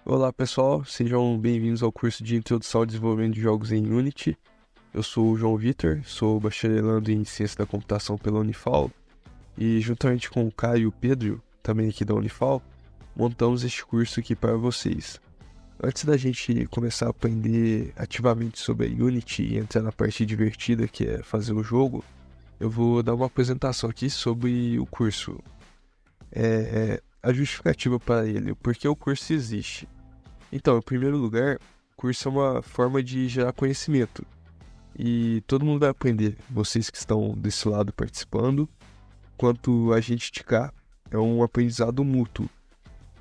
Olá pessoal, sejam bem-vindos ao curso de Introdução ao Desenvolvimento de Jogos em Unity. Eu sou o João Vitor, sou bacharelando em Ciência da Computação pela Unifal e juntamente com o Caio e o Pedro, também aqui da Unifal, montamos este curso aqui para vocês. Antes da gente começar a aprender ativamente sobre a Unity e entrar na parte divertida que é fazer o jogo, eu vou dar uma apresentação aqui sobre o curso. A justificativa para ele, porque o curso existe. Então, em primeiro lugar, o curso é uma forma de gerar conhecimento. E todo mundo vai aprender, vocês que estão desse lado participando, quanto a gente de cá, é um aprendizado mútuo.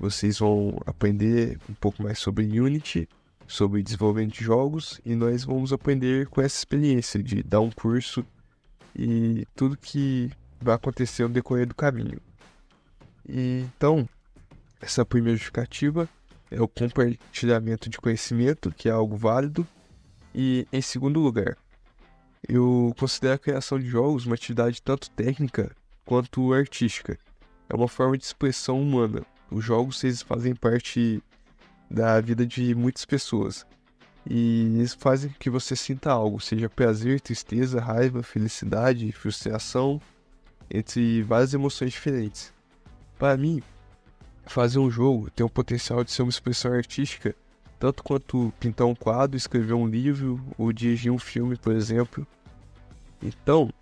Vocês vão aprender um pouco mais sobre Unity, sobre desenvolvimento de jogos, e nós vamos aprender com essa experiência de dar um curso e tudo que vai acontecer no decorrer do caminho. E, então, essa primeira justificativa é o compartilhamento de conhecimento, que é algo válido. E, em segundo lugar, eu considero a criação de jogos uma atividade tanto técnica quanto artística. É uma forma de expressão humana. Os jogos eles fazem parte da vida de muitas pessoas. E eles fazem com que você sinta algo, seja prazer, tristeza, raiva, felicidade, frustração, entre várias emoções diferentes. Para mim, fazer um jogo tem o potencial de ser uma expressão artística, tanto quanto pintar um quadro, escrever um livro ou dirigir um filme, por exemplo. Então,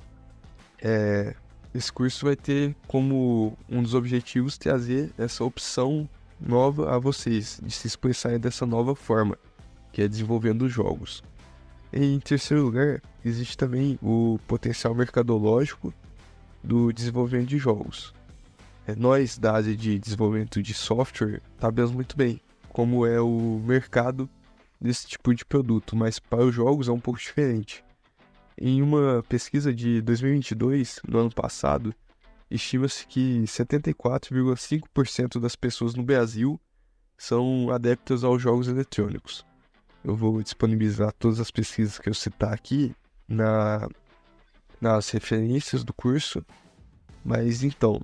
esse curso vai ter como um dos objetivos trazer essa opção nova a vocês, de se expressarem dessa nova forma, que é desenvolvendo jogos. Em terceiro lugar, existe também o potencial mercadológico do desenvolvimento de jogos. Nós, da área de desenvolvimento de software, sabemos muito bem como é o mercado desse tipo de produto, mas para os jogos é um pouco diferente. Em uma pesquisa de 2022, no ano passado, estima-se que 74,5% das pessoas no Brasil são adeptas aos jogos eletrônicos. Eu vou disponibilizar todas as pesquisas que eu citar aqui nas referências do curso, mas então,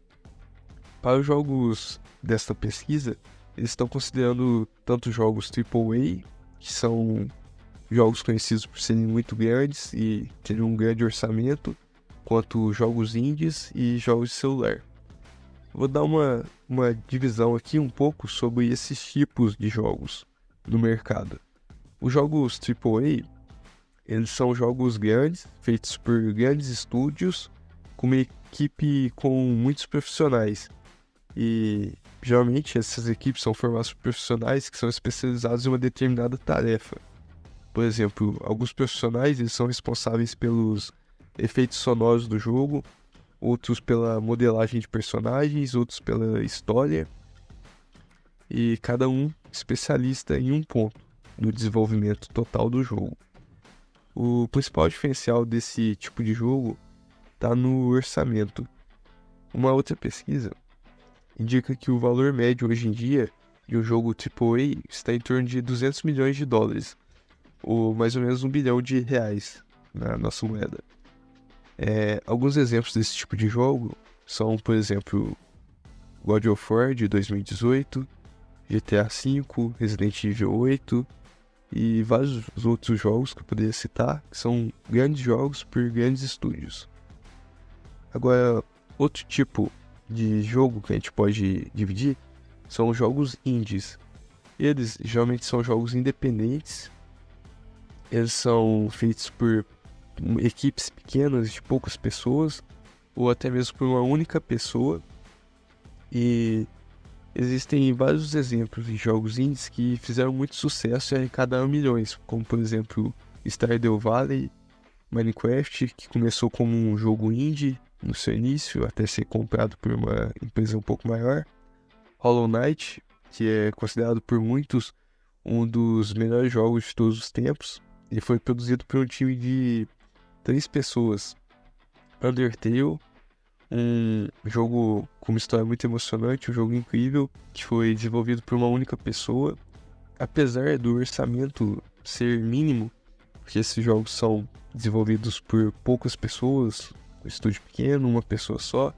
para os jogos desta pesquisa, eles estão considerando tanto jogos AAA, que são jogos conhecidos por serem muito grandes e terem um grande orçamento, quanto jogos indies e jogos de celular. Vou dar uma divisão aqui um pouco sobre esses tipos de jogos no mercado. Os jogos AAA, eles são jogos grandes, feitos por grandes estúdios, com uma equipe com muitos profissionais. E geralmente essas equipes são formadas por profissionais que são especializados em uma determinada tarefa. Por exemplo, alguns profissionais eles são responsáveis pelos efeitos sonoros do jogo, outros pela modelagem de personagens, outros pela história, e cada um especialista em um ponto do desenvolvimento total do jogo. O principal diferencial desse tipo de jogo está no orçamento. Uma outra pesquisa indica que o valor médio hoje em dia de um jogo AAA está em torno de 200 milhões de dólares, ou mais ou menos R$ 1 bilhão na nossa moeda. Alguns exemplos desse tipo de jogo são, por exemplo, God of War de 2018, GTA V, Resident Evil 8 e vários outros jogos que eu poderia citar, que são grandes jogos por grandes estúdios. Agora, outro tipo de jogo que a gente pode dividir são os jogos indies. Eles geralmente são jogos independentes, eles são feitos por equipes pequenas de poucas pessoas, ou até mesmo por uma única pessoa, e existem vários exemplos de jogos indies que fizeram muito sucesso e arrecadaram milhões, como por exemplo Stardew Valley, Minecraft, que começou como um jogo indie no seu início, até ser comprado por uma empresa um pouco maior. Hollow Knight, que é considerado por muitos um dos melhores jogos de todos os tempos, e foi produzido por um time de 3 pessoas. Undertale, um jogo com uma história muito emocionante, um jogo incrível, que foi desenvolvido por uma única pessoa. Apesar do orçamento ser mínimo, porque esses jogos são desenvolvidos por poucas pessoas, um estúdio pequeno, uma pessoa só,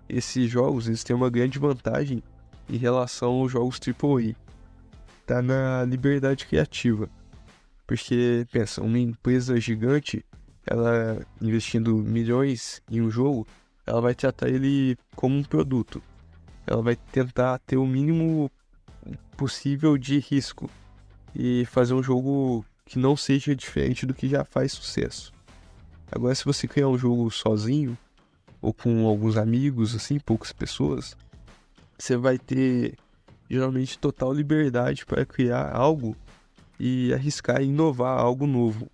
esses jogos eles têm uma grande vantagem em relação aos jogos AAA. tá na liberdade criativa. Porque, pensa, uma empresa gigante, ela investindo milhões em um jogo, ela vai tratar ele como um produto. Ela vai tentar ter o mínimo possível de risco e fazer um jogo que não seja diferente do que já faz sucesso. Agora, se você criar um jogo sozinho, ou com alguns amigos, assim, poucas pessoas, você vai ter, geralmente, total liberdade para criar algo e arriscar e inovar algo novo.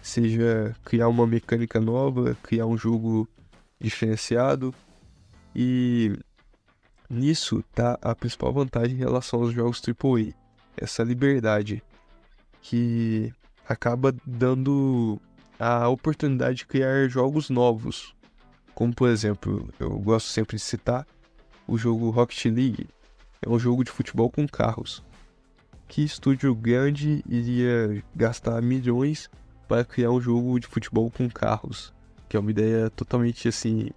Seja criar uma mecânica nova, criar um jogo diferenciado. E nisso tá a principal vantagem em relação aos jogos AAA. Essa liberdade que acaba dando a oportunidade de criar jogos novos. Como, por exemplo, eu gosto sempre de citar o jogo Rocket League. É um jogo de futebol com carros. Que estúdio grande iria gastar milhões para criar um jogo de futebol com carros? Que é uma ideia totalmente, assim,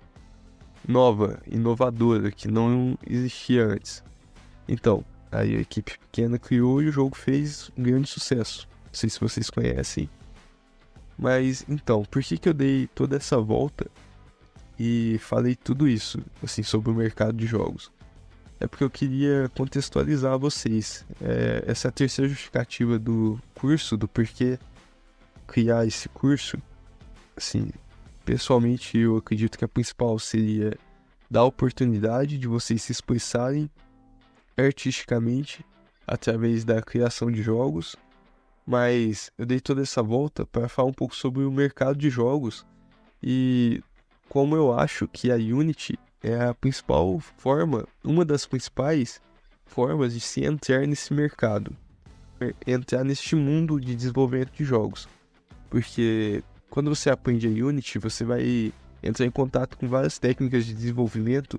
nova, inovadora, que não existia antes. Então, aí a equipe pequena criou e o jogo fez um grande sucesso. Não sei se vocês conhecem. Mas, então, por que eu dei toda essa volta e falei tudo isso, assim, sobre o mercado de jogos? É porque eu queria contextualizar vocês. Essa é a terceira justificativa do curso, do porquê criar esse curso. Assim, pessoalmente, eu acredito que a principal seria dar a oportunidade de vocês se expressarem artisticamente através da criação de jogos. Mas eu dei toda essa volta para falar um pouco sobre o mercado de jogos e como eu acho que a Unity é a principal forma, uma das principais formas de se entrar nesse mercado, entrar neste mundo de desenvolvimento de jogos. Porque quando você aprende a Unity, você vai entrar em contato com várias técnicas de desenvolvimento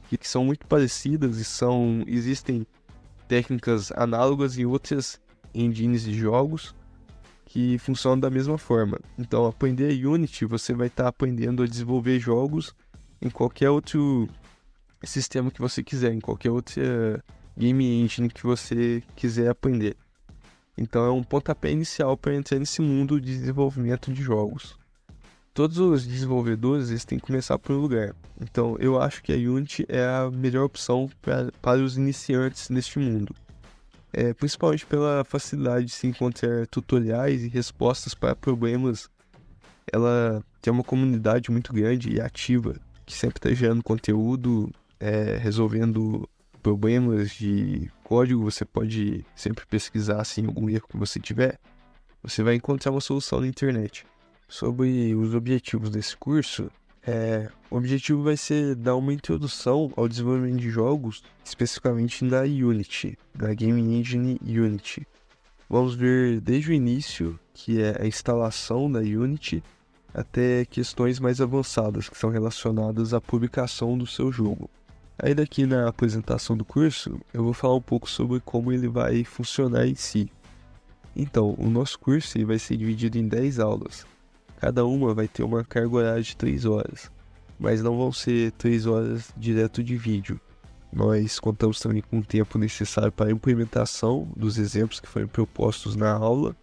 que são muito parecidas e existem técnicas análogas em outras engines de jogos que funcionam da mesma forma. Então, aprender a Unity, você vai estar aprendendo a desenvolver jogos em qualquer outro sistema que você quiser, em qualquer outra game engine que você quiser aprender. Então, é um pontapé inicial para entrar nesse mundo de desenvolvimento de jogos. Todos os desenvolvedores eles têm que começar por um lugar. Então, eu acho que a Unity é a melhor opção para os iniciantes neste mundo. Principalmente pela facilidade de se encontrar tutoriais e respostas para problemas. Ela tem uma comunidade muito grande e ativa, que sempre está gerando conteúdo, resolvendo problemas de código. Você pode sempre pesquisar assim, algum erro que você tiver, você vai encontrar uma solução na internet. Sobre os objetivos desse curso, o objetivo vai ser dar uma introdução ao desenvolvimento de jogos, especificamente na Unity, na Game Engine Unity. Vamos ver desde o início, que é a instalação da Unity, até questões mais avançadas, que são relacionadas à publicação do seu jogo. Aí daqui na apresentação do curso, eu vou falar um pouco sobre como ele vai funcionar em si. Então, o nosso curso vai ser dividido em 10 aulas. Cada uma vai ter uma carga horária de 3 horas, mas não vão ser 3 horas direto de vídeo. Nós contamos também com o tempo necessário para a implementação dos exemplos que foram propostos na aula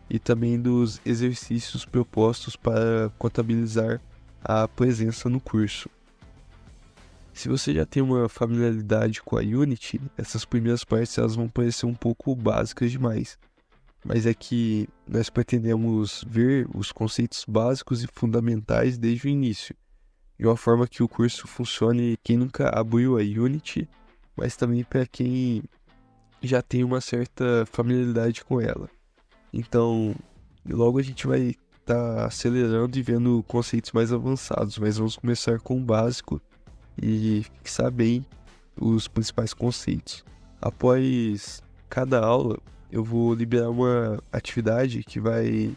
e também dos exercícios propostos para contabilizar a presença no curso. Se você já tem uma familiaridade com a Unity, essas primeiras partes elas vão parecer um pouco básicas demais. Mas é que nós pretendemos ver os conceitos básicos e fundamentais desde o início, de uma forma que o curso funcione quem nunca abriu a Unity, mas também para quem já tem uma certa familiaridade com ela. Então, logo a gente vai estar acelerando e vendo conceitos mais avançados, mas vamos começar com o básico e fixar bem os principais conceitos. Após cada aula, eu vou liberar uma atividade que vai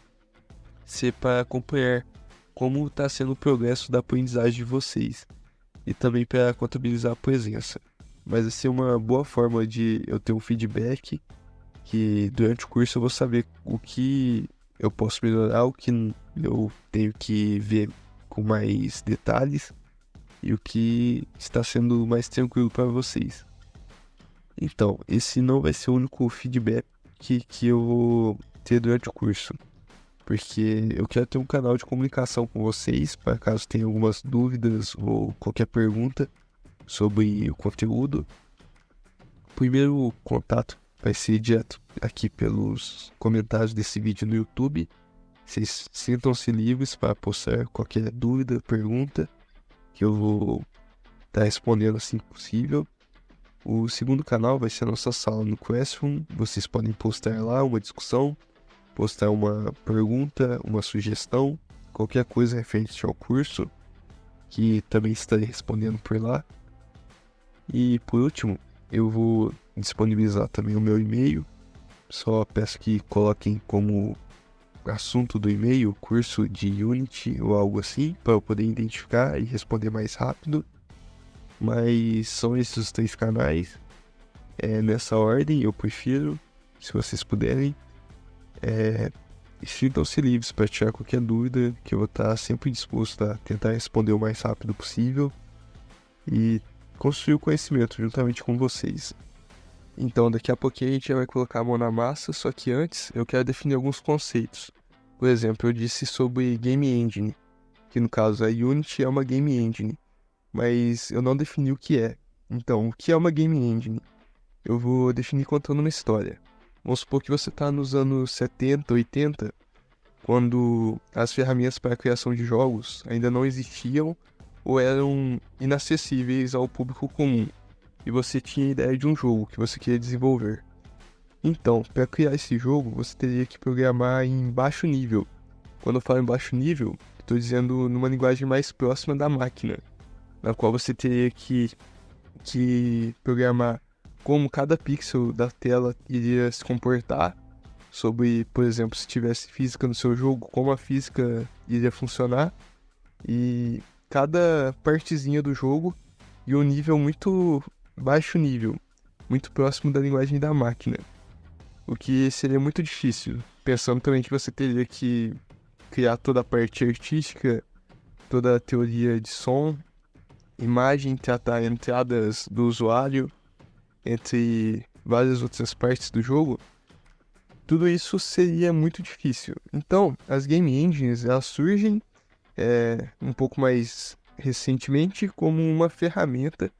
ser para acompanhar como está sendo o progresso da aprendizagem de vocês e também para contabilizar a presença. Mas vai ser uma boa forma de eu ter um feedback que durante o curso eu vou saber o que eu posso melhorar, o que eu tenho que ver com mais detalhes e o que está sendo mais tranquilo para vocês. Então, esse não vai ser o único feedback que eu vou ter durante o curso, porque eu quero ter um canal de comunicação com vocês, para caso tenham algumas dúvidas ou qualquer pergunta sobre o conteúdo. O primeiro contato vai ser direto aqui pelos comentários desse vídeo no YouTube. Vocês sintam-se livres para postar qualquer dúvida, pergunta, que eu vou estar respondendo assim que possível. O segundo canal vai ser a nossa sala no Classroom. Vocês podem postar lá uma discussão, postar uma pergunta, uma sugestão, qualquer coisa referente ao curso, que também estarei respondendo por lá. E por último, eu vou disponibilizar também o meu e-mail. Só peço que coloquem como assunto do e-mail curso de Unity ou algo assim, para eu poder identificar e responder mais rápido. Mas são esses os 3 canais. Nessa ordem eu prefiro, se vocês puderem. Sintam-se livres para tirar qualquer dúvida, que eu vou estar sempre disposto a tentar responder o mais rápido possível e construir o conhecimento juntamente com vocês. Então, daqui a pouquinho a gente já vai colocar a mão na massa, só que antes eu quero definir alguns conceitos. Por exemplo, eu disse sobre Game Engine, que no caso a Unity é uma Game Engine, mas eu não defini o que é. Então, o que é uma Game Engine? Eu vou definir contando uma história. Vamos supor que você está nos anos 70, 80, quando as ferramentas para a criação de jogos ainda não existiam ou eram inacessíveis ao público comum, e você tinha a ideia de um jogo que você queria desenvolver. Então, para criar esse jogo, você teria que programar em baixo nível. Quando eu falo em baixo nível, estou dizendo numa linguagem mais próxima da máquina, na qual você teria que programar como cada pixel da tela iria se comportar, sobre, por exemplo, se tivesse física no seu jogo, como a física iria funcionar, e cada partezinha do jogo e um nível muito baixo nível, muito próximo da linguagem da máquina, o que seria muito difícil, pensando também que você teria que criar toda a parte artística, toda a teoria de som, imagem, tratar entradas do usuário, entre várias outras partes do jogo. Tudo isso seria muito difícil. Então, as Game Engines, elas surgem um pouco mais recentemente como uma ferramenta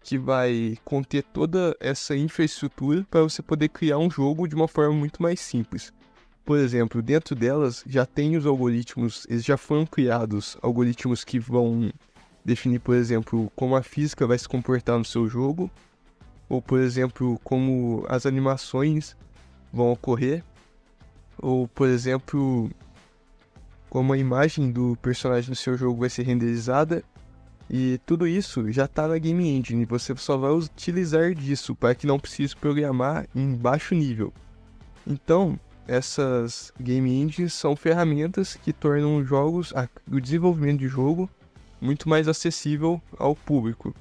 que vai conter toda essa infraestrutura para você poder criar um jogo de uma forma muito mais simples. Por exemplo, dentro delas já tem os algoritmos, eles já foram criados, algoritmos que vão definir, por exemplo, como a física vai se comportar no seu jogo, ou, por exemplo, como as animações vão ocorrer, ou, por exemplo, como a imagem do personagem no seu jogo vai ser renderizada, e tudo isso já está na Game Engine, você só vai utilizar disso para que não precise programar em baixo nível. Então, essas Game Engines são ferramentas que tornam o desenvolvimento de jogo muito mais acessível ao público.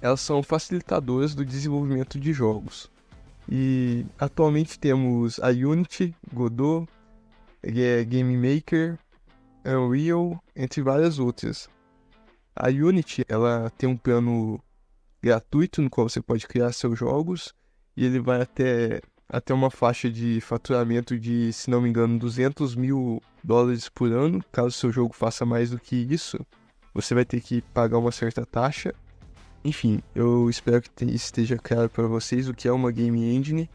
Elas são facilitadoras do desenvolvimento de jogos. E atualmente temos a Unity, Godot, Game Maker, Unreal, entre várias outras. A Unity, ela tem um plano gratuito no qual você pode criar seus jogos, e ele vai até uma faixa de faturamento de, se não me engano, $200 mil por ano. Caso seu jogo faça mais do que isso, você vai ter que pagar uma certa taxa. Enfim, eu espero que esteja claro para vocês o que é uma Game Engine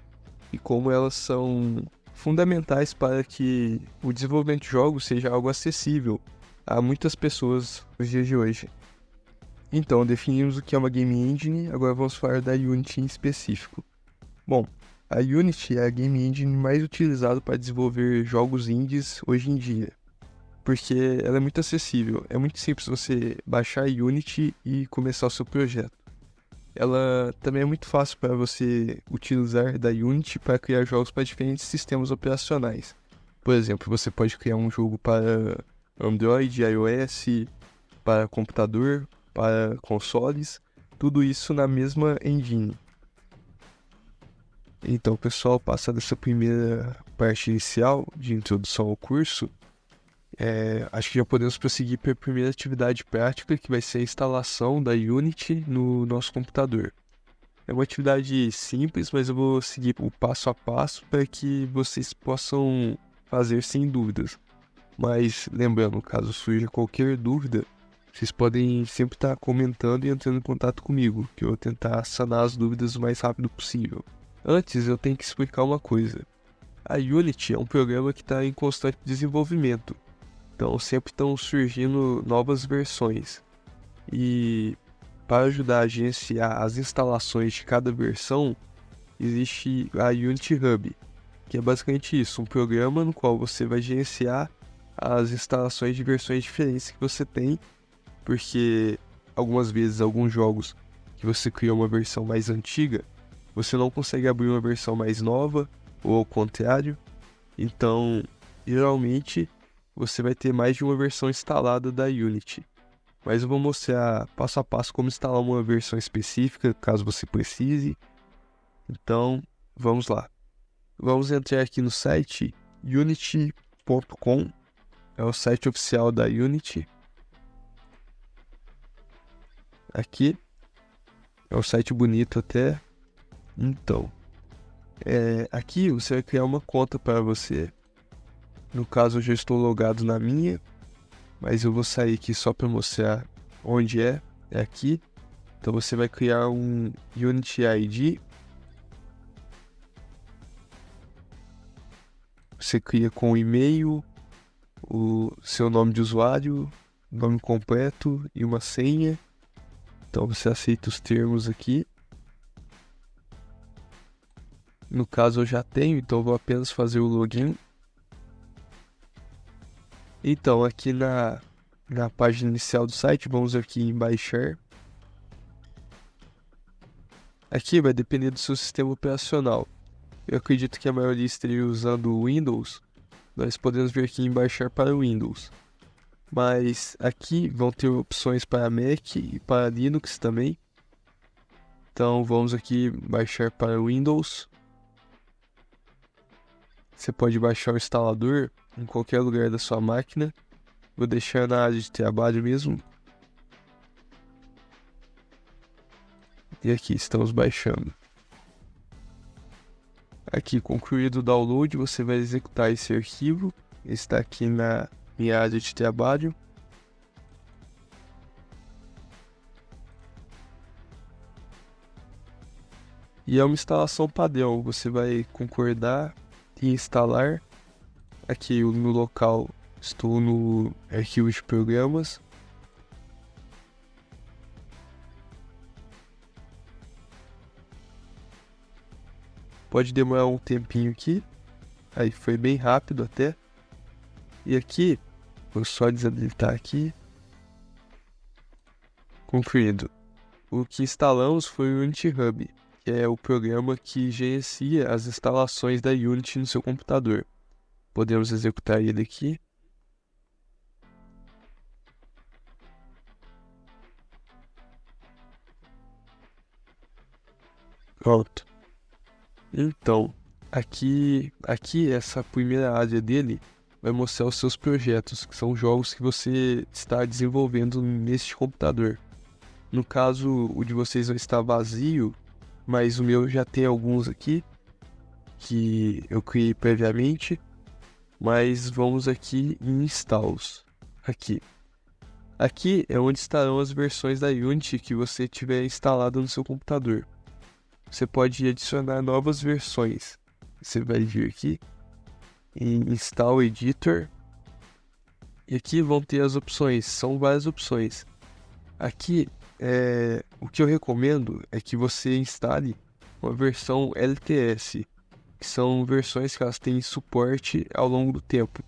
e como elas são fundamentais para que o desenvolvimento de jogos seja algo acessível a muitas pessoas nos dias de hoje. Então, definimos o que é uma Game Engine, agora vamos falar da Unity em específico. Bom, a Unity é a Game Engine mais utilizada para desenvolver jogos indies hoje em dia, porque ela é muito acessível. É muito simples você baixar a Unity e começar o seu projeto. Ela também é muito fácil para você utilizar da Unity para criar jogos para diferentes sistemas operacionais. Por exemplo, você pode criar um jogo para Android, iOS, para computador, para consoles, tudo isso na mesma engine. Então, pessoal, passada essa primeira parte inicial de introdução ao curso, Acho que já podemos prosseguir para a primeira atividade prática, que vai ser a instalação da Unity no nosso computador. É uma atividade simples, mas eu vou seguir o passo a passo para que vocês possam fazer sem dúvidas. Mas lembrando, caso surja qualquer dúvida, vocês podem sempre estar comentando e entrando em contato comigo, que eu vou tentar sanar as dúvidas o mais rápido possível. Antes, eu tenho que explicar uma coisa. A Unity é um programa que está em constante desenvolvimento. Então sempre estão surgindo novas versões. E para ajudar a gerenciar as instalações de cada versão, existe a Unity Hub, que é basicamente isso, um programa no qual você vai gerenciar as instalações de versões diferentes que você tem, porque algumas vezes alguns jogos que você criou uma versão mais antiga, você não consegue abrir uma versão mais nova, ou ao contrário. Então, geralmente, você vai ter mais de uma versão instalada da Unity. Mas eu vou mostrar passo a passo como instalar uma versão específica, caso você precise. Então, vamos lá. Vamos entrar aqui no site unity.com, é o site oficial da Unity. Aqui, é um site bonito até. Então, aqui você vai criar uma conta para você. No caso, eu já estou logado na minha, mas eu vou sair aqui só para mostrar onde é aqui. Então você vai criar um Unity ID. Você cria com o e-mail, o seu nome de usuário, nome completo e uma senha. Então você aceita os termos aqui. No caso eu já tenho, então eu vou apenas fazer o login. Então aqui na página inicial do site, vamos aqui em baixar. Aqui vai depender do seu sistema operacional. Eu acredito que a maioria esteja usando o Windows. Nós podemos vir aqui em baixar para o Windows. Mas aqui vão ter opções para Mac e para Linux também. Então vamos aqui baixar para o Windows. Você pode baixar o instalador em qualquer lugar da sua máquina. Vou deixar na área de trabalho mesmo. E aqui estamos baixando. Aqui, concluído o download, você vai executar esse arquivo. Está aqui na minha área de trabalho. E é uma instalação padrão. Você vai concordar e instalar. Aqui no local, estou no arquivo de programas. Pode demorar um tempinho aqui. Aí foi bem rápido até. E aqui, vou só desabilitar aqui. Concluído. O que instalamos foi o Unity Hub, que é o programa que gerencia as instalações da Unity no seu computador. Podemos executar ele aqui. Pronto. Então, aqui essa primeira área dele vai mostrar os seus projetos, que são jogos que você está desenvolvendo neste computador. No caso, o de vocês vai estar vazio, mas o meu já tem alguns aqui que eu criei previamente. Mas vamos aqui em installs. Aqui é onde estarão as versões da Unity que você tiver instalado no seu computador. Você pode adicionar novas versões. Você vai vir aqui em Install Editor. E aqui vão ter as opções, são várias opções. Aqui, o que eu recomendo é que você instale uma versão LTS, que são versões que elas têm suporte ao longo do tempo.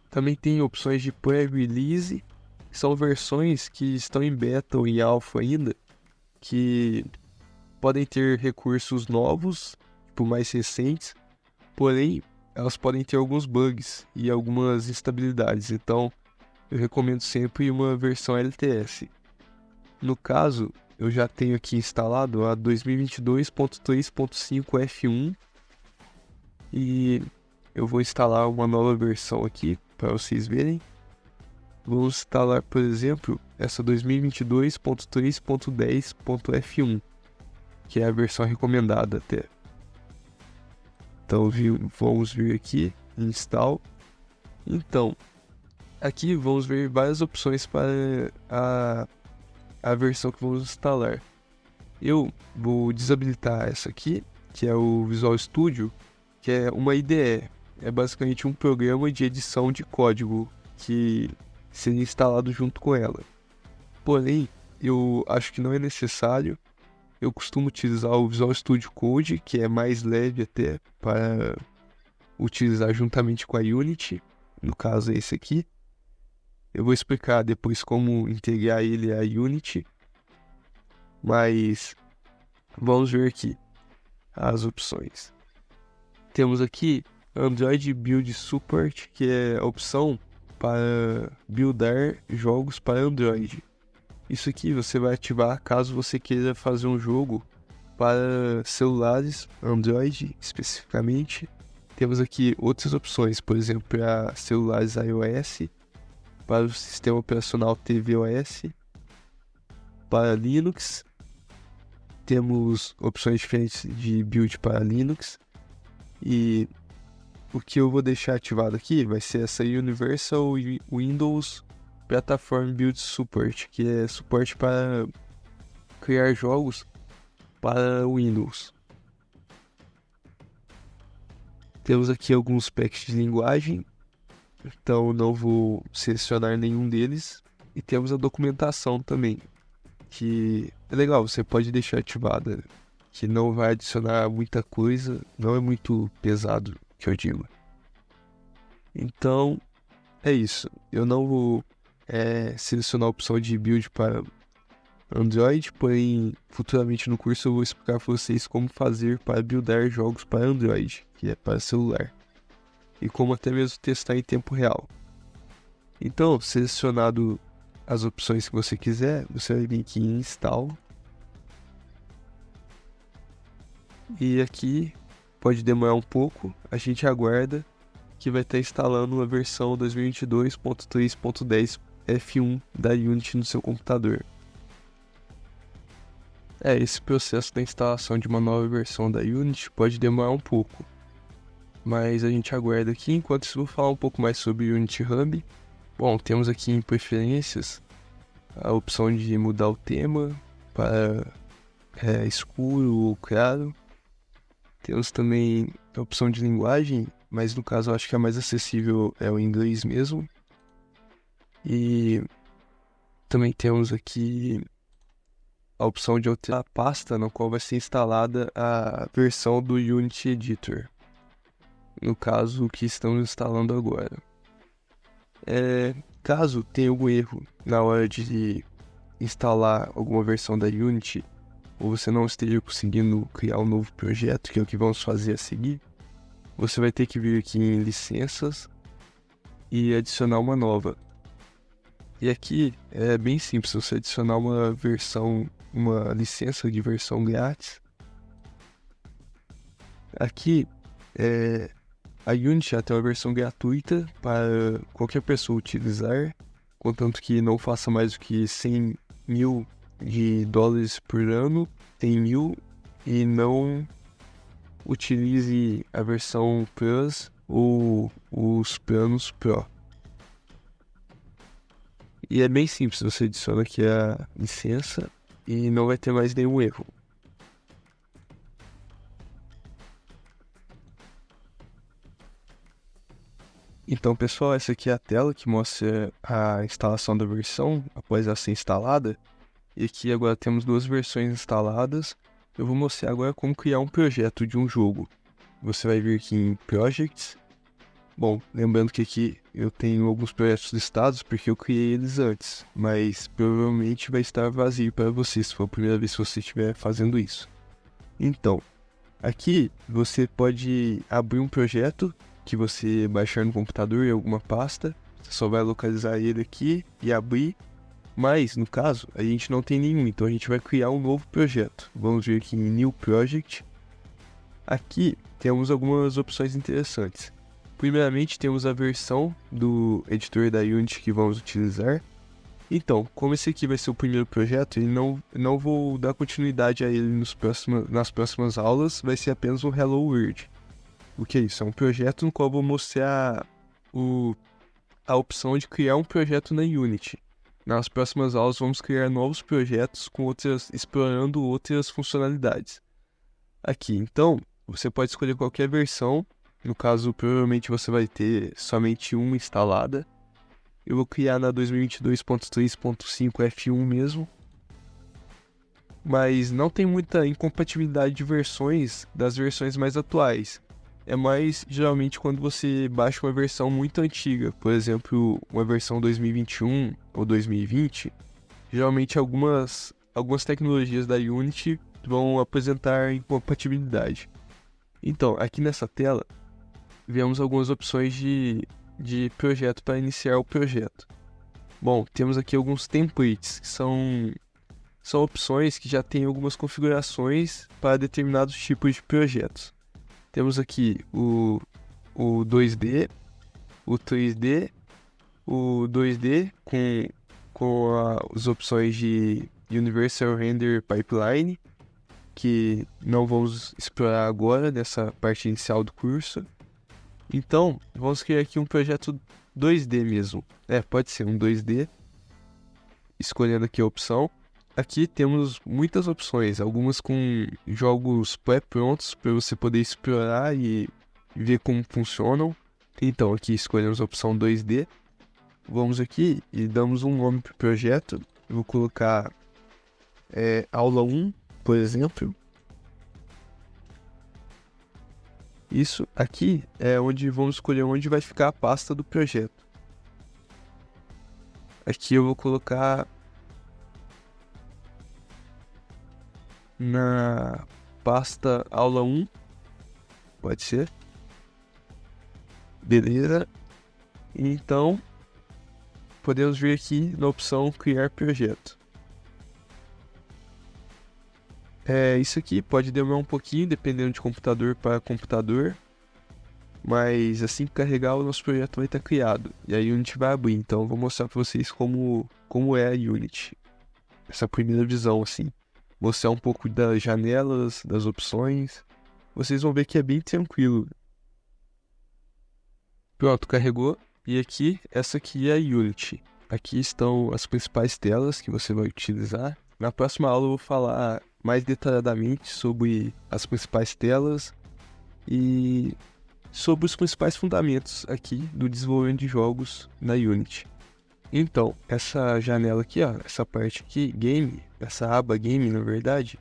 Também tem opções de pré-release, que são versões que estão em beta ou em alpha ainda, que podem ter recursos novos, tipo mais recentes, porém elas podem ter alguns bugs e algumas instabilidades, então eu recomendo sempre uma versão LTS. No caso, eu já tenho aqui instalado a 2022.3.5 F1 e eu vou instalar uma nova versão aqui para vocês verem. Vamos instalar, por exemplo, essa 2022.3.10.f1, que é a versão recomendada até. Então vamos vir aqui em Install. Então, aqui vamos ver várias opções para a versão que vamos instalar. Eu vou desabilitar essa aqui, que é o Visual Studio, que é uma IDE. É basicamente um programa de edição de código que seria instalado junto com ela. Porém, eu acho que não é necessário. Eu costumo utilizar o Visual Studio Code, que é mais leve até para utilizar juntamente com a Unity. No caso é esse aqui. Eu vou explicar depois como integrar ele à Unity. Mas vamos ver aqui as opções. Temos aqui Android Build Support, que é a opção para buildar jogos para Android. Isso aqui você vai ativar caso você queira fazer um jogo para celulares Android especificamente. Temos aqui outras opções, por exemplo, para celulares iOS, para o sistema operacional tvOS, para Linux. Temos opções diferentes de build para Linux. E o que eu vou deixar ativado aqui vai ser essa Universal Windows Platform Build Support, que é suporte para criar jogos para Windows. Temos aqui alguns packs de linguagem, então não vou selecionar nenhum deles. E temos a documentação também, que é legal, você pode deixar ativada, que não vai adicionar muita coisa, não é muito pesado, que eu digo. Então, é isso. Eu não vou selecionar a opção de build para Android, porém, futuramente no curso eu vou explicar para vocês como fazer para buildar jogos para Android, que é para celular, e como até mesmo testar em tempo real. Então, selecionado as opções que você quiser, você vai vir aqui em Install. E aqui pode demorar um pouco, a gente aguarda que vai estar instalando a versão 2022.3.10 F1 da Unity no seu computador. Esse processo da instalação de uma nova versão da Unity pode demorar um pouco, mas a gente aguarda aqui. Enquanto isso, vou falar um pouco mais sobre o Unity Hub. Bom, temos aqui em preferências a opção de mudar o tema para escuro ou claro. Temos também a opção de linguagem, mas no caso eu acho que a mais acessível é o inglês mesmo. E também temos aqui a opção de alterar a pasta na qual vai ser instalada a versão do Unity Editor. No caso, o que estamos instalando agora. Caso tenha algum erro na hora de instalar alguma versão da Unity, ou você não esteja conseguindo criar um novo projeto, que é o que vamos fazer a seguir, você vai ter que vir aqui em licenças e adicionar uma nova. E aqui é bem simples, você adicionar uma licença de versão grátis. Aqui a Unity já tem uma versão gratuita para qualquer pessoa utilizar, contanto que não faça mais do que 100 mil de dólares por ano, tem 1000, e não utilize a versão Plus ou os planos Pro. E é bem simples, você adiciona aqui a licença e não vai ter mais nenhum erro. Então, pessoal, essa aqui é a tela que mostra a instalação da versão após ela ser instalada. E aqui agora temos duas versões instaladas. Eu vou mostrar agora como criar um projeto de um jogo. Você vai vir aqui em Projects. Bom, lembrando que aqui eu tenho alguns projetos listados porque eu criei eles antes, mas provavelmente vai estar vazio para você se for a primeira vez que você estiver fazendo isso. Então, aqui você pode abrir um projeto que você baixar no computador em alguma pasta. Você só vai localizar ele aqui e abrir. Mas, no caso, a gente não tem nenhum, então a gente vai criar um novo projeto. Vamos vir aqui em New Project. Aqui temos algumas opções interessantes. Primeiramente, temos a versão do editor da Unity que vamos utilizar. Então, como esse aqui vai ser o primeiro projeto, não vou dar continuidade a ele nas próximas aulas, vai ser apenas um Hello World. O que é isso? É um projeto no qual eu vou mostrar a opção de criar um projeto na Unity. Nas próximas aulas vamos criar novos projetos explorando outras funcionalidades. Aqui, então, você pode escolher qualquer versão. No caso, provavelmente você vai ter somente uma instalada. Eu vou criar na 2022.3.5 F1 mesmo. Mas não tem muita incompatibilidade de versões das versões mais atuais. É mais geralmente quando você baixa uma versão muito antiga, por exemplo, uma versão 2021 ou 2020. Geralmente algumas tecnologias da Unity vão apresentar incompatibilidade. Então, aqui nessa tela, vemos algumas opções de projeto para iniciar o projeto. Bom, temos aqui alguns templates, que são opções que já têm algumas configurações para determinados tipos de projetos. Temos aqui o 2D, o 3D, o 2D com as opções de Universal Render Pipeline, que não vamos explorar agora nessa parte inicial do curso. Então, vamos criar aqui um projeto 2D mesmo. Pode ser um 2D, escolhendo aqui a opção. Aqui temos muitas opções, algumas com jogos pré-prontos para você poder explorar e ver como funcionam. Então, aqui escolhemos a opção 2D. Vamos aqui e damos um nome para o projeto. Eu vou colocar aula 1, por exemplo. Isso aqui é onde vamos escolher onde vai ficar a pasta do projeto. Aqui eu vou colocar na pasta aula 1, pode ser. Beleza. Então, podemos vir aqui na opção criar projeto. Isso aqui pode demorar um pouquinho, dependendo de computador para computador. Mas assim que carregar, o nosso projeto vai estar criado. E a Unity vai abrir. Então eu vou mostrar para vocês como é a Unity. Essa primeira visão, assim. Mostrar um pouco das janelas, das opções. Vocês vão ver que é bem tranquilo. Pronto, carregou. E aqui, essa aqui é a Unity. Aqui estão as principais telas que você vai utilizar. Na próxima aula eu vou falar mais detalhadamente sobre as principais telas e sobre os principais fundamentos aqui do desenvolvimento de jogos na Unity. Então, essa janela aqui, ó, essa parte aqui, Game, essa aba Game, na verdade,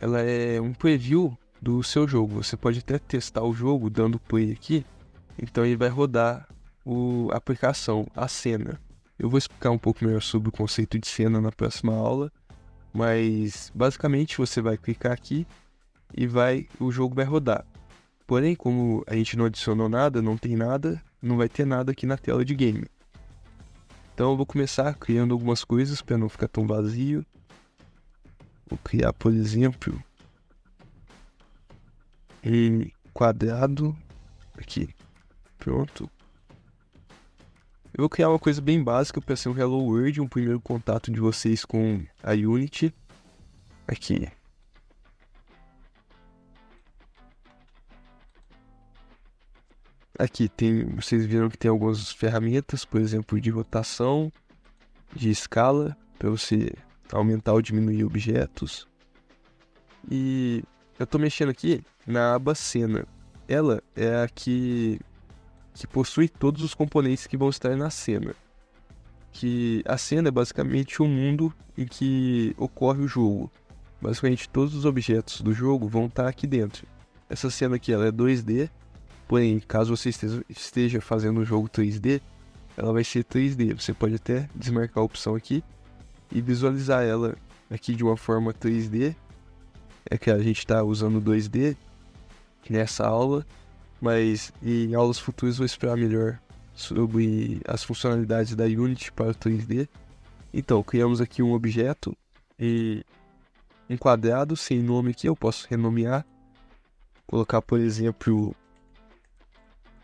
ela é um preview do seu jogo. Você pode até testar o jogo dando play aqui, então ele vai rodar a aplicação, a cena. Eu vou explicar um pouco melhor sobre o conceito de cena na próxima aula, mas basicamente você vai clicar aqui e o jogo vai rodar. Porém, como a gente não adicionou nada, não tem nada, não vai ter nada aqui na tela de game. Então eu vou começar criando algumas coisas para não ficar tão vazio. Vou criar, por exemplo, um quadrado aqui. Pronto. Eu vou criar uma coisa bem básica para ser um Hello World, um primeiro contato de vocês com a Unity. Aqui. Aqui vocês viram que tem algumas ferramentas, por exemplo, de rotação, de escala, para você aumentar ou diminuir objetos. E eu estou mexendo aqui na aba cena. Ela é a que possui todos os componentes que vão estar na cena. Que a cena é basicamente o mundo em que ocorre o jogo. Basicamente todos os objetos do jogo vão estar aqui dentro. Essa cena aqui ela é 2D, porém caso você esteja fazendo um jogo 3D, ela vai ser 3D. Você pode até desmarcar a opção aqui e visualizar ela aqui de uma forma 3D. É que a gente está usando 2D nessa aula, mas em aulas futuras eu vou explicar melhor sobre as funcionalidades da Unity para o 3D. Então, criamos aqui um objeto e um quadrado sem nome aqui, eu posso renomear. Colocar, por exemplo,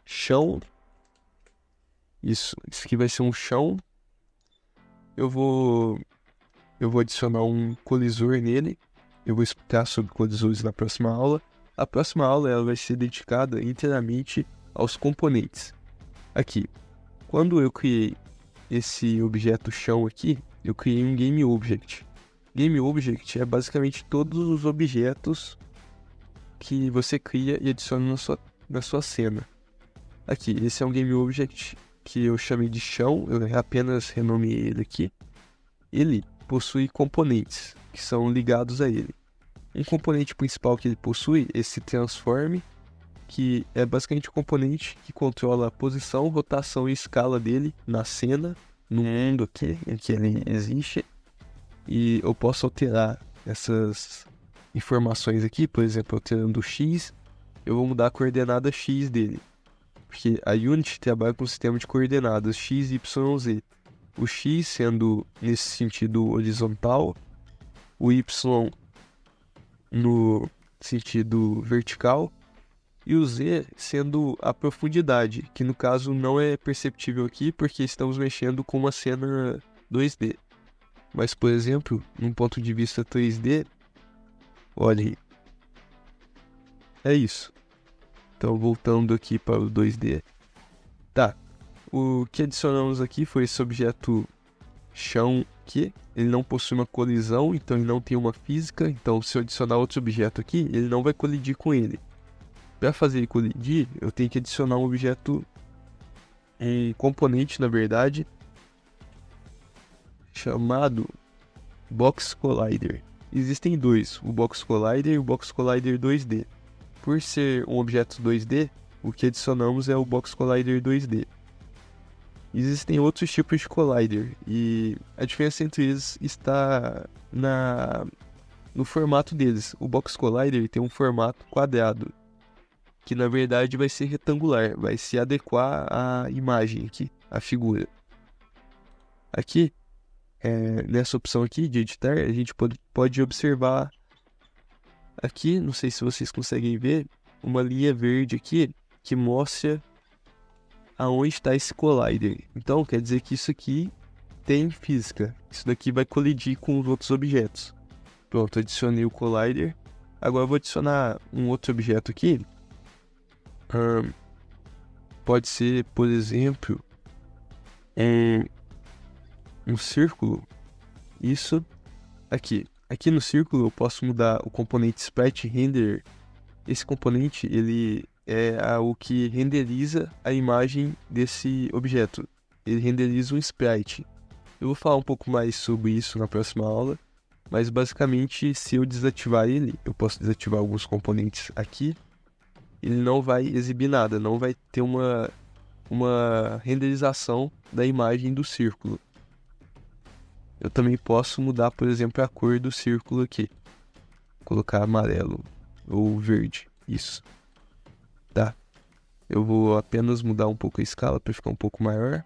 chão Isso aqui vai ser um chão. Eu vou adicionar um colisor nele. Eu vou explicar sobre colisores na próxima aula. A próxima aula ela vai ser dedicada inteiramente aos componentes. Aqui, quando eu criei esse objeto chão aqui, eu criei um Game Object. Game Object é basicamente todos os objetos que você cria e adiciona na sua cena. Aqui, esse é um Game Object que eu chamei de chão, eu apenas renomeei ele aqui. Ele possui componentes que são ligados a ele. Um componente principal que ele possui é esse transform, que é basicamente o componente que controla a posição, rotação e escala dele na cena, no mundo aqui em que ele existe. E eu posso alterar essas informações aqui, por exemplo, alterando o X, eu vou mudar a coordenada X dele. Porque a Unity trabalha com um sistema de coordenadas X, Y, Z. O X sendo nesse sentido horizontal, o Y no sentido vertical e o Z sendo a profundidade, que no caso não é perceptível aqui porque estamos mexendo com uma cena 2D. Mas, por exemplo, num ponto de vista 3D, olha aí, é isso. Então, voltando aqui para o 2D. Tá, o que adicionamos aqui foi esse objeto chão aqui. Ele não possui uma colisão, então ele não tem uma física. Então, se eu adicionar outro objeto aqui, ele não vai colidir com ele. Para fazer ele colidir, eu tenho que adicionar um objeto, um componente, na verdade, chamado Box Collider. Existem dois, o Box Collider e o Box Collider 2D. Por ser um objeto 2D, o que adicionamos é o Box Collider 2D. Existem outros tipos de Collider e a diferença entre eles está no formato deles. O Box Collider tem um formato quadrado, que na verdade vai ser retangular, vai se adequar à imagem aqui, à figura. Aqui, nessa opção aqui de editar, a gente pode observar aqui, não sei se vocês conseguem ver, uma linha verde aqui que mostra aonde está esse collider. Então, quer dizer que isso aqui tem física. Isso daqui vai colidir com os outros objetos. Pronto, adicionei o collider. Agora eu vou adicionar um outro objeto aqui. Pode ser, por exemplo, um círculo. Isso aqui. Aqui no círculo eu posso mudar o componente Sprite Render. Esse componente ele é o que renderiza a imagem desse objeto. Ele renderiza um sprite. Eu vou falar um pouco mais sobre isso na próxima aula, mas basicamente se eu desativar ele, eu posso desativar alguns componentes aqui, ele não vai exibir nada, não vai ter uma renderização da imagem do círculo. Eu também posso mudar, por exemplo, a cor do círculo aqui. Colocar amarelo ou verde, isso. Tá. Eu vou apenas mudar um pouco a escala para ficar um pouco maior.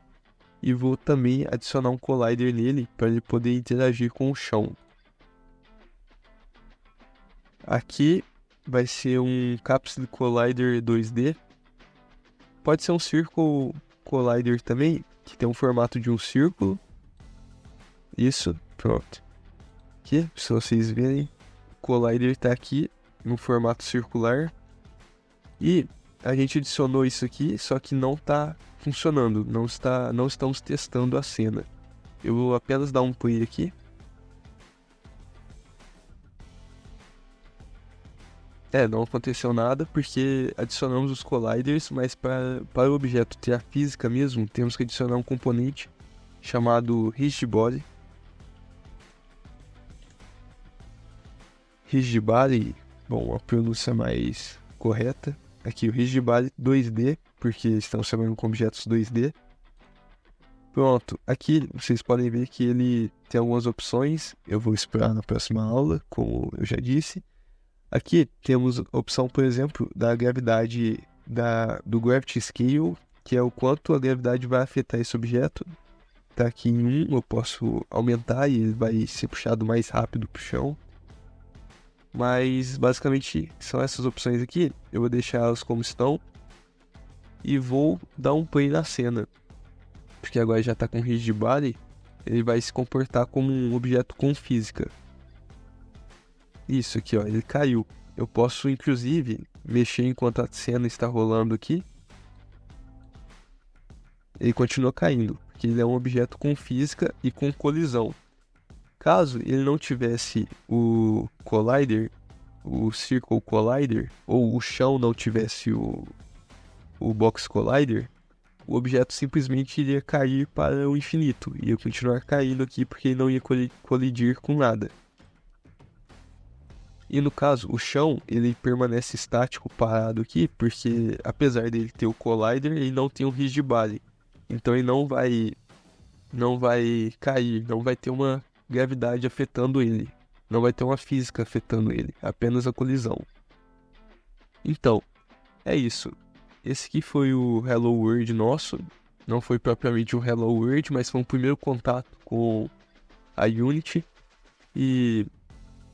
E vou também adicionar um collider nele para ele poder interagir com o chão. Aqui vai ser um Capsule Collider 2D. Pode ser um Circle Collider também, que tem um formato de um círculo. Isso, pronto. Aqui, se vocês verem, o Collider está aqui no formato circular. E a gente adicionou isso aqui, só que não está funcionando, não estamos testando a cena. Eu vou apenas dar um play aqui. Não aconteceu nada porque adicionamos os colliders, mas para o objeto ter a física mesmo, temos que adicionar um componente chamado RigidBody. RigidBody, bom, a pronúncia mais correta. Aqui o RigidBody 2D, porque estamos trabalhando com objetos 2D. Pronto, aqui vocês podem ver que ele tem algumas opções. Eu vou explorar na próxima aula, como eu já disse. Aqui temos a opção, por exemplo, da gravidade do Gravity Scale, que é o quanto a gravidade vai afetar esse objeto. Tá aqui em 1, eu posso aumentar e ele vai ser puxado mais rápido para o chão. Mas basicamente são essas opções aqui. Eu vou deixar elas como estão e vou dar um play na cena. porque agora já está com rigid body, ele vai se comportar como um objeto com física. Isso aqui, ó, ele caiu. Eu posso, inclusive, mexer enquanto a cena está rolando aqui. Ele continua caindo, porque ele é um objeto com física e com colisão. Caso ele não tivesse o Collider, o Circle Collider, ou o chão não tivesse o Box Collider, o objeto simplesmente iria cair para o infinito. Ia continuar caindo aqui porque ele não ia colidir com nada. E no caso, o chão, ele permanece estático, parado aqui, porque apesar dele ter o Collider, ele não tem um rigid body. Então ele não vai cair, não vai ter uma gravidade afetando ele. Não vai ter uma física afetando ele, apenas a colisão. Então, é isso. Esse aqui foi o Hello World nosso. Não foi propriamente um Hello World, mas foi um primeiro contato com a Unity. E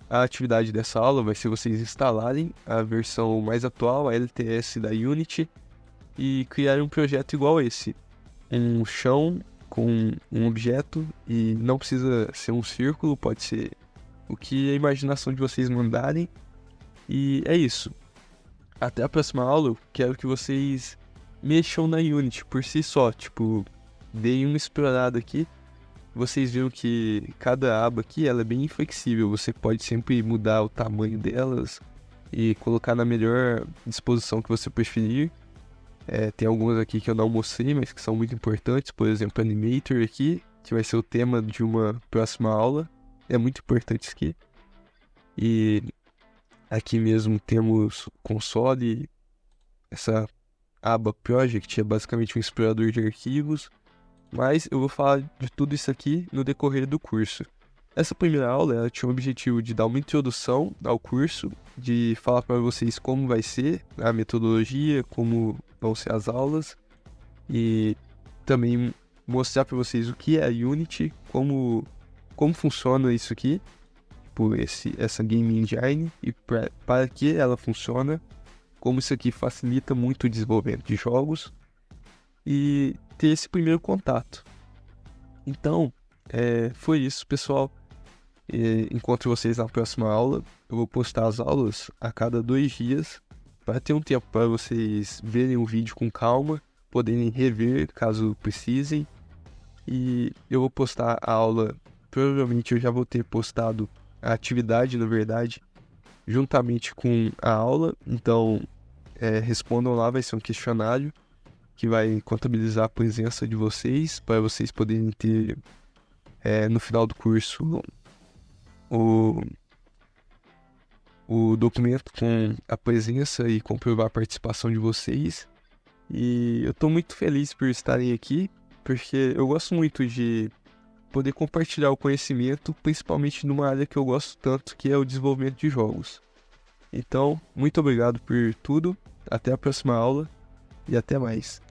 a atividade dessa aula vai ser vocês instalarem a versão mais atual, a LTS da Unity, e criarem um projeto igual esse. Um chão com um objeto, e não precisa ser um círculo, pode ser o que a imaginação de vocês mandarem. E é isso. Até a próxima aula, eu quero que vocês mexam na Unity por si só, tipo, deem uma explorada aqui. Vocês viram que cada aba aqui ela é bem flexível, você pode sempre mudar o tamanho delas e colocar na melhor disposição que você preferir. Tem algumas aqui que eu não mostrei, mas que são muito importantes, por exemplo, Animator aqui, que vai ser o tema de uma próxima aula, é muito importante isso aqui. E aqui mesmo temos console, essa aba Project é basicamente um explorador de arquivos, mas eu vou falar de tudo isso aqui no decorrer do curso. Essa primeira aula ela tinha o objetivo de dar uma introdução ao curso, de falar para vocês como vai ser a metodologia, como vão ser as aulas, e também mostrar para vocês o que é a Unity, como funciona isso aqui, por essa Game Engine, e para que ela funciona, como isso aqui facilita muito o desenvolvimento de jogos, e ter esse primeiro contato. Então, foi isso, pessoal. Encontro vocês na próxima aula. Eu vou postar as aulas a cada 2 dias, para ter um tempo para vocês verem o vídeo com calma, poderem rever caso precisem. E eu vou postar a aula, provavelmente eu já vou ter postado a atividade, na verdade, juntamente com a aula. Então, respondam lá, vai ser um questionário que vai contabilizar a presença de vocês, para vocês poderem ter, no final do curso, o documento com a presença e comprovar a participação de vocês. E eu estou muito feliz por estarem aqui, porque eu gosto muito de poder compartilhar o conhecimento, principalmente numa área que eu gosto tanto, que é o desenvolvimento de jogos. Então, muito obrigado por tudo, até a próxima aula e até mais.